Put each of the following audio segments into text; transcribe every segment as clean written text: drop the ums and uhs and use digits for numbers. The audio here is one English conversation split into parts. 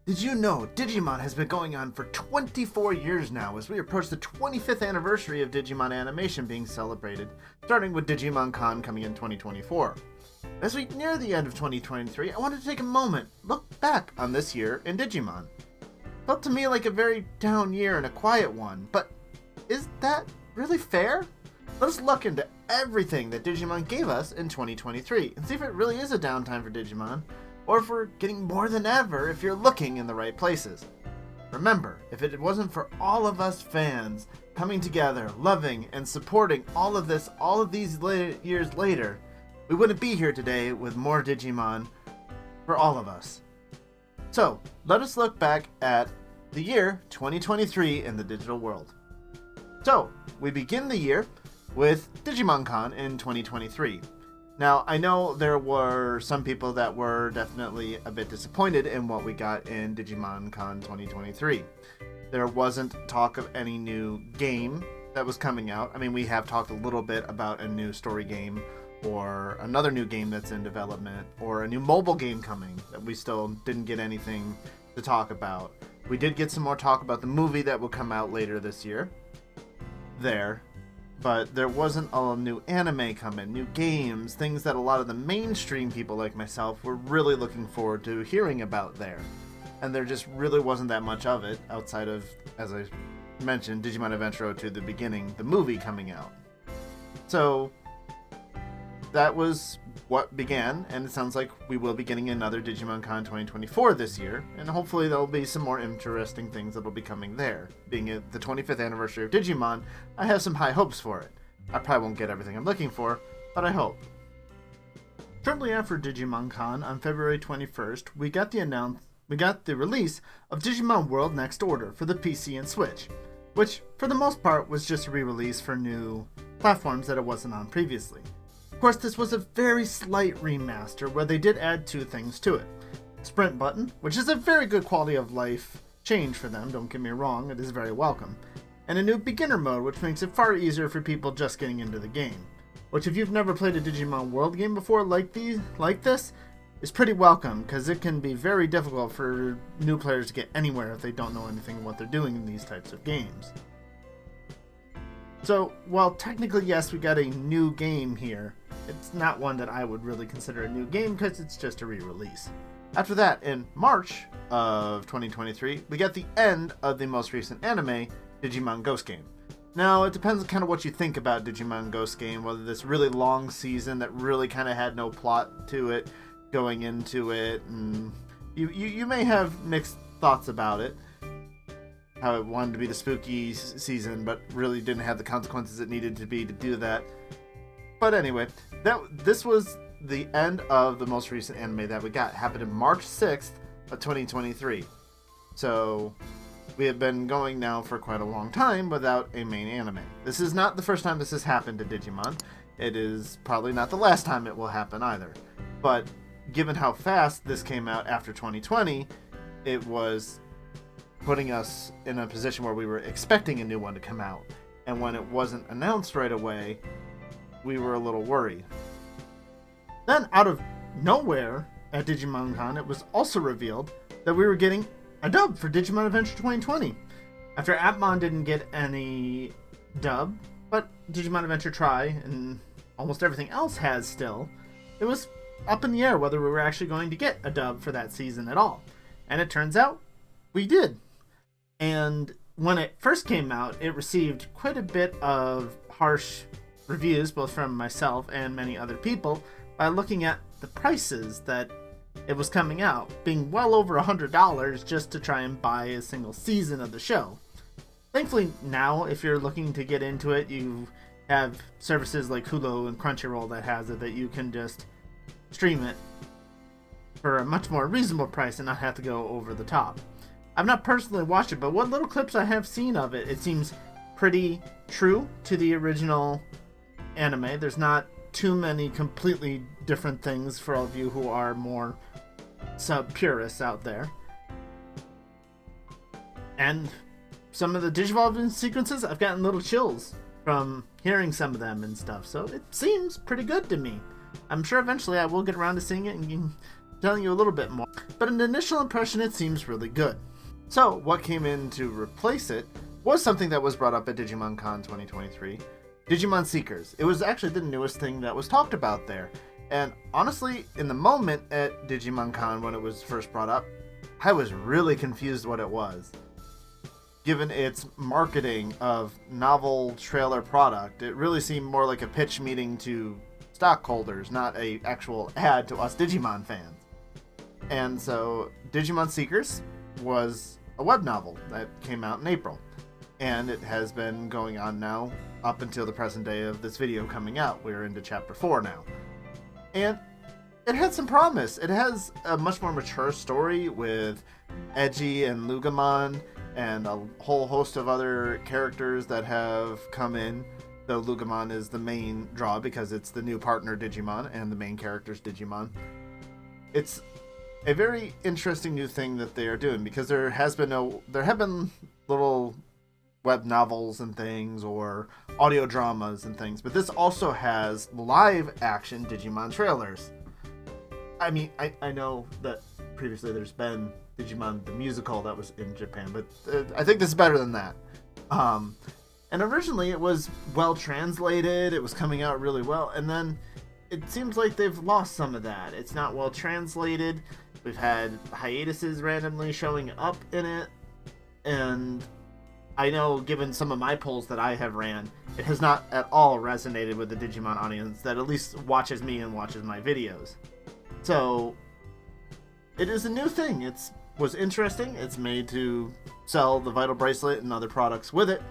Did you know Digimon has been going on for 24 years now as we approach the 25th anniversary of Digimon animation being celebrated, starting with Digimon Con coming in 2024. As we near the end of 2023, I wanted to take a moment, look back on this year in Digimon. Felt to me like a very down year and a quiet one, but is that really fair? Let us look into everything that Digimon gave us in 2023 and see if it really is a downtime for Digimon, or if we're getting more than ever if you're looking in the right places. Remember, if it wasn't for all of us fans coming together, loving, and supporting all of these years later, we wouldn't be here today with more Digimon for all of us. So, let us look back at the year 2023 in the digital world. So, we begin the year with Digimon Con in 2023. Now, I know there were some people that were definitely a bit disappointed in what we got in Digimon Con 2023. There wasn't talk of any new game that was coming out. I mean, we have talked a little bit about a new story game, or another new game that's in development, or a new mobile game coming that we still didn't get anything to talk about. We did get some more talk about the movie that will come out later this year. But there wasn't a new anime coming, new games, things that a lot of the mainstream people like myself were really looking forward to hearing about there. And there just really wasn't that much of it outside of, as I mentioned, Digimon Adventure 02 the beginning, the movie coming out. So that was what began, and it sounds like we will be getting another Digimon Con 2024 this year, and hopefully there'll be some more interesting things that'll be coming there. Being it the 25th anniversary of Digimon, I have some high hopes for it. I probably won't get everything I'm looking for, but I hope. Shortly after Digimon Con, on February 21st, we got the release of Digimon World Next Order for the PC and Switch, which for the most part was just a re-release for new platforms that it wasn't on previously. Of course, this was a very slight remaster where they did add two things to it. Sprint button, which is a very good quality of life change for them, don't get me wrong, it is very welcome. And a new beginner mode, which makes it far easier for people just getting into the game. Which, if you've never played a Digimon World game before like this, is pretty welcome, because it can be very difficult for new players to get anywhere if they don't know anything of what they're doing in these types of games. So, while technically yes, we got a new game here, it's not one that I would really consider a new game because it's just a re-release. After that, in March of 2023, we got the end of the most recent anime, Digimon Ghost Game. Now, it depends on kind of what you think about Digimon Ghost Game, whether this really long season that really kind of had no plot to it going into it, and you may have mixed thoughts about it. How it wanted to be the spooky season, but really didn't have the consequences it needed to be to do that. But anyway, this was the end of the most recent anime that we got. It happened on March 6th of 2023. So we have been going now for quite a long time without a main anime. This is not the first time this has happened to Digimon. It is probably not the last time it will happen either. But given how fast this came out after 2020, it was putting us in a position where we were expecting a new one to come out. And when it wasn't announced right away, we were a little worried. Then, out of nowhere at Digimon Con, it was also revealed that we were getting a dub for Digimon Adventure 2020. After Appmon didn't get any dub, but Digimon Adventure Tri and almost everything else has still, it was up in the air whether we were actually going to get a dub for that season at all. And it turns out we did. And when it first came out, it received quite a bit of harsh reviews, both from myself and many other people, by looking at the prices that it was coming out, being well over $100 just to try and buy a single season of the show. Thankfully now, if you're looking to get into it, you have services like Hulu and Crunchyroll that has it, that you can just stream it for a much more reasonable price and not have to go over the top. I've not personally watched it, but what little clips I have seen of it, it seems pretty true to the original anime. There's not too many completely different things for all of you who are more sub-purists out there. And some of the Digivolving sequences, I've gotten little chills from hearing some of them and stuff, so it seems pretty good to me. I'm sure eventually I will get around to seeing it and telling you a little bit more. But an initial impression, it seems really good. So what came in to replace it was something that was brought up at Digimon Con 2023, Digimon Seekers. It was actually the newest thing that was talked about there. And honestly, in the moment at Digimon Con when it was first brought up, I was really confused what it was. Given its marketing of novel trailer product, it really seemed more like a pitch meeting to stockholders, not an actual ad to us Digimon fans. And so Digimon Seekers was a web novel that came out in April. And it has been going on now up until the present day of this video coming out. We're into chapter 4 now. And it had some promise. It has a much more mature story with Edgy and Lugamon and a whole host of other characters that have come in, though Lugamon is the main draw because it's the new partner Digimon and the main character's Digimon. It's a very interesting new thing that they are doing because there have been little web novels and things or audio dramas and things, but this also has live action Digimon trailers. I mean, I know that previously there's been Digimon the musical that was in Japan, but I think this is better than that. And originally it was well translated, it was coming out really well, and then it seems like they've lost some of that. It's not well translated. We've had hiatuses randomly showing up in it, and I know, given some of my polls that I have ran, it has not at all resonated with the Digimon audience that at least watches me and watches my videos. So, it is a new thing. It was interesting. It's made to sell the Vital Bracelet and other products with it,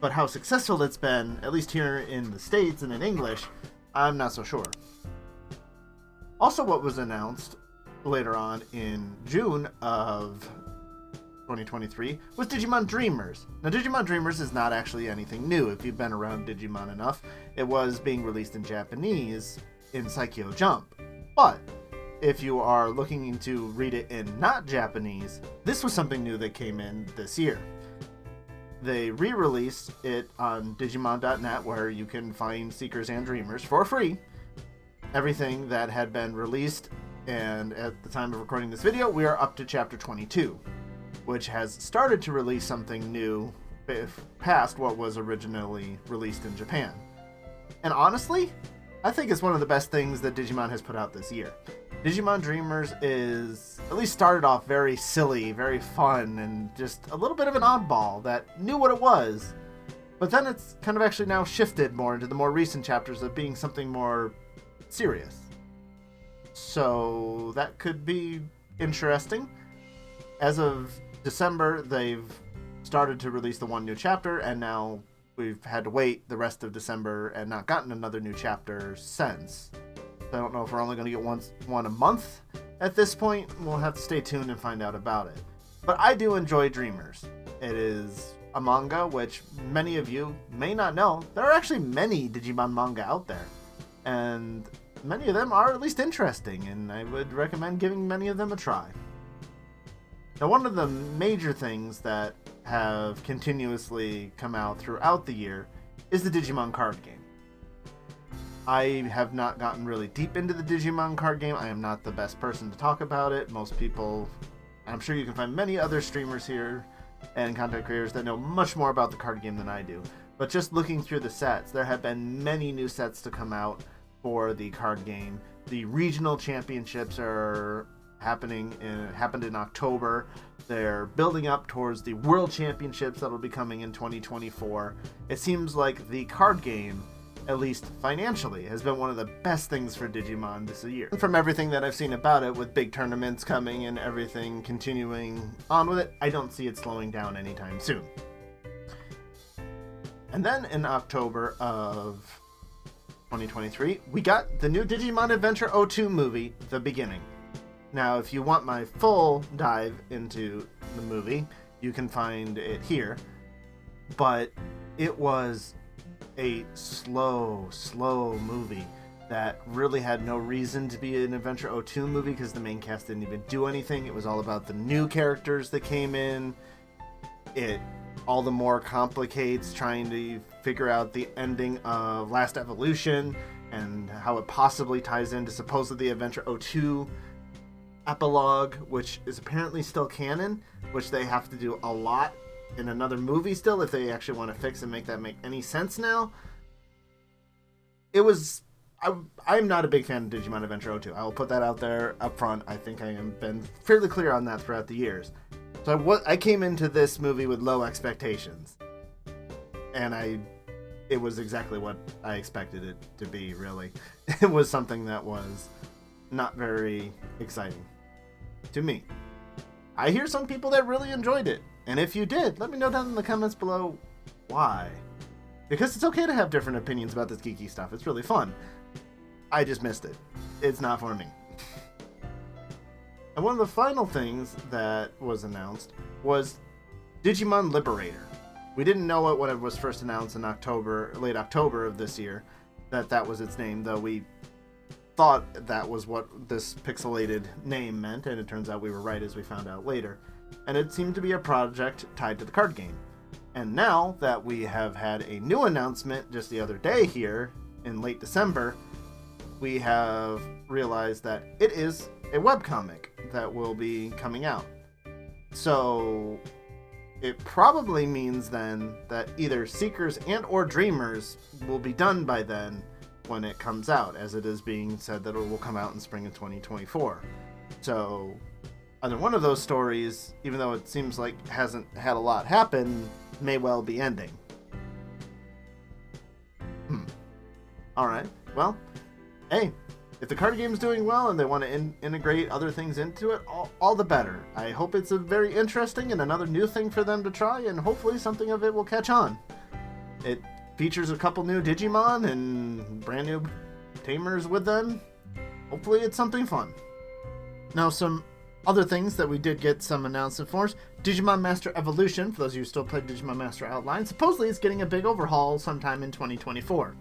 but how successful it's been, at least here in the States and in English, I'm not so sure. Also, what was announced later on in June of 2023 was Digimon Dreamers. Now, Digimon Dreamers is not actually anything new if you've been around Digimon enough. It was being released in Japanese in Saikyo Jump. But if you are looking to read it in not Japanese, this was something new that came in this year. They re-released it on Digimon.net, where you can find Seekers and Dreamers for free. Everything that had been released, and at the time of recording this video, we are up to chapter 22, which has started to release something new past what was originally released in Japan. And honestly, I think it's one of the best things that Digimon has put out this year. Digimon Dreamers is at least started off very silly, very fun, and just a little bit of an oddball that knew what it was. But then it's kind of actually now shifted more into the more recent chapters of being something more serious. So that could be interesting. As of December, they've started to release the one new chapter, and now we've had to wait the rest of December and not gotten another new chapter since. I don't know if we're only going to get one a month at this point. We'll have to stay tuned and find out about it. But I do enjoy Dreamers. It is a manga, which many of you may not know. There are actually many Digimon manga out there. And many of them are at least interesting, and I would recommend giving many of them a try. Now, one of the major things that have continuously come out throughout the year is the Digimon card game. I have not gotten really deep into the Digimon card game. I am not the best person to talk about it. Most people, I'm sure you can find many other streamers here and content creators that know much more about the card game than I do. But just looking through the sets, there have been many new sets to come out for the card game. The regional championships are happened in October. They're building up towards the world championships that will be coming in 2024. It seems like the card game, at least financially, has been one of the best things for Digimon this year. And from everything that I've seen about it, with big tournaments coming and everything continuing on with it, I don't see it slowing down anytime soon. And then in October of 2023, we got the new Digimon Adventure 02 movie, The Beginning. Now, if you want my full dive into the movie, you can find it here. But it was a slow movie that really had no reason to be an Adventure 02 movie because the main cast didn't even do anything. It was all about the new characters that came in. It all the more complicates trying to figure out the ending of Last Evolution and how it possibly ties into supposedly Adventure 02. epilogue, which is apparently still canon, which they have to do a lot in another movie still if they actually want to fix and make that make any sense now. It was... I'm not a big fan of Digimon Adventure 02. I will put that out there up front. I think I have been fairly clear on that throughout the years. So I came into this movie with low expectations. And it was exactly what I expected it to be, really. It was something that was not very exciting to me. I hear some people that really enjoyed it. And if you did, let me know down in the comments below why. Because it's okay to have different opinions about this geeky stuff. It's really fun. I just missed it. It's not for me. And one of the final things that was announced was Digimon Liberator. We didn't know it when it was first announced in late October of this year, that was its name, though we thought that was what this pixelated name meant, and it turns out we were right as we found out later. And it seemed to be a project tied to the card game. And now that we have had a new announcement just the other day here in late December, we have realized that it is a webcomic that will be coming out. So it probably means then that either Seekers and or Dreamers will be done by then when it comes out, as it is being said that it will come out in spring of 2024. So either one of those stories, even though it seems like hasn't had a lot happen, may well be ending. Alright, well, hey, if the card game's doing well and they want to integrate other things into it, all the better. I hope it's a very interesting and another new thing for them to try, and hopefully something of it will catch on. It features a couple new Digimon and brand new tamers with them. Hopefully it's something fun. Now, some other things that we did get some announcement for. Digimon Master Evolution, for those of you who still play Digimon Master Outline, supposedly is getting a big overhaul sometime in 2024.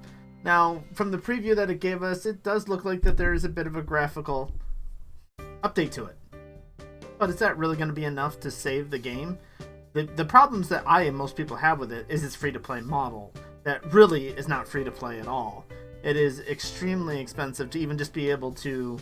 Now, from the preview that it gave us, it does look like that there is a bit of a graphical update to it. But is that really going to be enough to save the game? The problems that I and most people have with it is its free-to-play model that really is not free-to-play at all. It is extremely expensive to even just be able to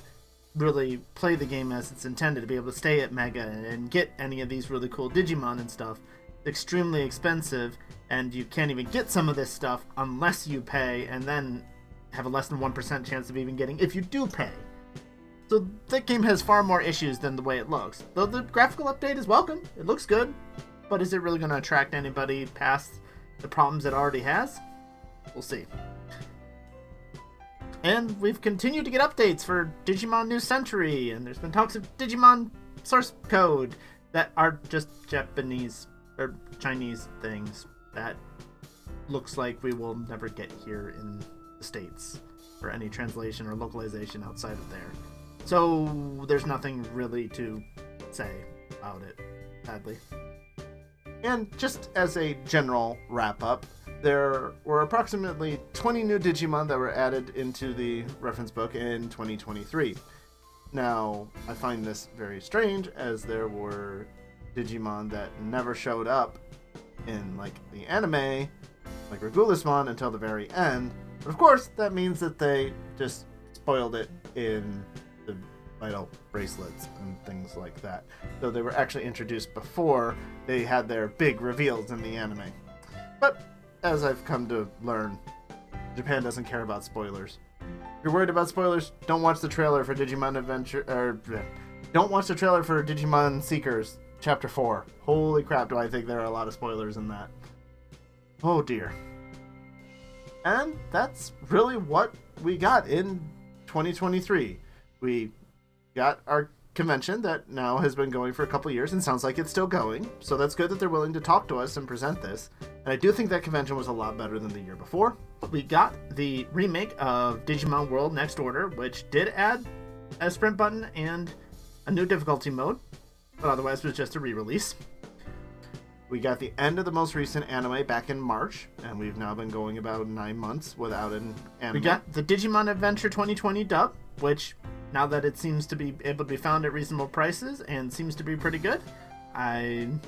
really play the game as it's intended, to be able to stay at Mega and get any of these really cool Digimon and stuff. It's extremely expensive, and you can't even get some of this stuff unless you pay, and then have a less than 1% chance of even getting if you do pay. So that game has far more issues than the way it looks. Though the graphical update is welcome, it looks good, but is it really going to attract anybody past the problems it already has? We'll see. And we've continued to get updates for Digimon New Century, and there's been talks of Digimon source code that are just Japanese or Chinese things that looks like we will never get here in the States for any translation or localization outside of there. So there's nothing really to say about it, sadly. And just as a general wrap-up, there were approximately 20 new Digimon that were added into the reference book in 2023. Now, I find this very strange, as there were Digimon that never showed up in, like, the anime, like Regulusmon, until the very end. But of course, that means that they just spoiled it in the vital bracelets and things like that. So they were actually introduced before they had their big reveals in the anime. But as I've come to learn, Japan doesn't care about spoilers. If you're worried about spoilers, don't watch the trailer for Digimon Adventure, or don't watch the trailer for Digimon Seekers Chapter 4. Holy crap, do I think there are a lot of spoilers in that. Oh dear. And that's really what we got in 2023. We got our convention that now has been going for a couple years and sounds like it's still going, so that's good that they're willing to talk to us and present this. And I do think that convention was a lot better than the year before. We got the remake of Digimon World Next Order, which did add a sprint button and a new difficulty mode, but otherwise was just a re-release. We got the end of the most recent anime back in March, and we've now been going about 9 months without an anime. We got the Digimon Adventure 2020 dub, which, now that it seems to be able to be found at reasonable prices and seems to be pretty good, I'm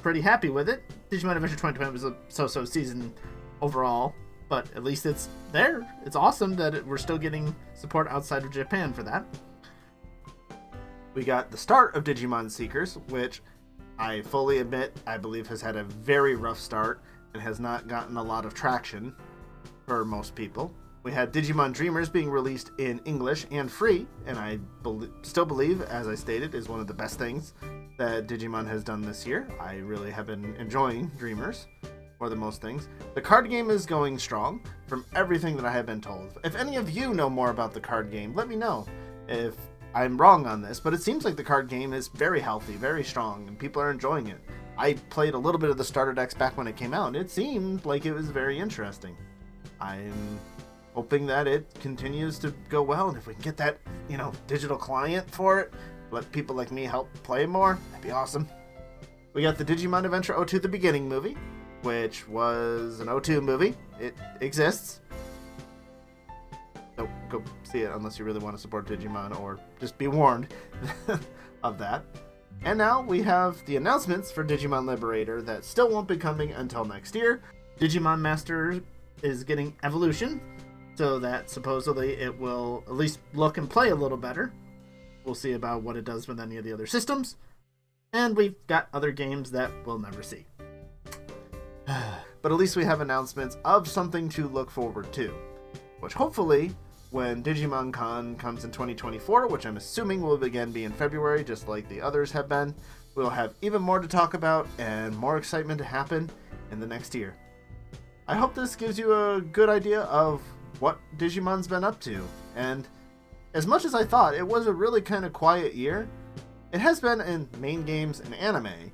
pretty happy with it. Digimon Adventure 2020 was a so-so season overall, but at least it's there. It's awesome that we're still getting support outside of Japan for that. We got the start of Digimon Seekers, which I fully admit I believe has had a very rough start and has not gotten a lot of traction for most people. We had Digimon Dreamers being released in English and free, and I still believe, as I stated, is one of the best things that Digimon has done this year. I really have been enjoying Dreamers more than most things. The card game is going strong from everything that I have been told. If any of you know more about the card game, let me know if I'm wrong on this, but it seems like the card game is very healthy, very strong, and people are enjoying it. I played a little bit of the starter decks back when it came out, and it seemed like it was very interesting. I'm hoping that it continues to go well, and if we can get that, digital client for it, let people like me help play more, that'd be awesome. We got the Digimon Adventure 02 The Beginning movie, which was an 02 movie. It exists. Don't go see it unless you really want to support Digimon, or just be warned of that. And now we have the announcements for Digimon Liberator that still won't be coming until next year. Digimon Master is getting Evolution, so that supposedly it will at least look and play a little better. We'll see about what it does with any of the other systems. And we've got other games that we'll never see. But at least we have announcements of something to look forward to, which hopefully, when Digimon Con comes in 2024, which I'm assuming will again be in February, just like the others have been, we'll have even more to talk about and more excitement to happen in the next year. I hope this gives you a good idea of what Digimon's been up to, and as much as I thought it was a really kind of quiet year, it has been in main games and anime.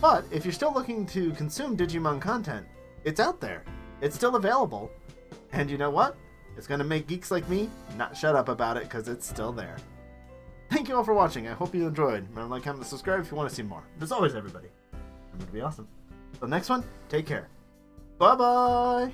But if you're still looking to consume Digimon content, it's out there. It's still available. And you know what? It's going to make geeks like me not shut up about it, because it's still there. Thank you all for watching. I hope you enjoyed. Remember to like, comment, and subscribe if you want to see more. As always, everybody, remember to be awesome. Till next one, take care. Bye-bye!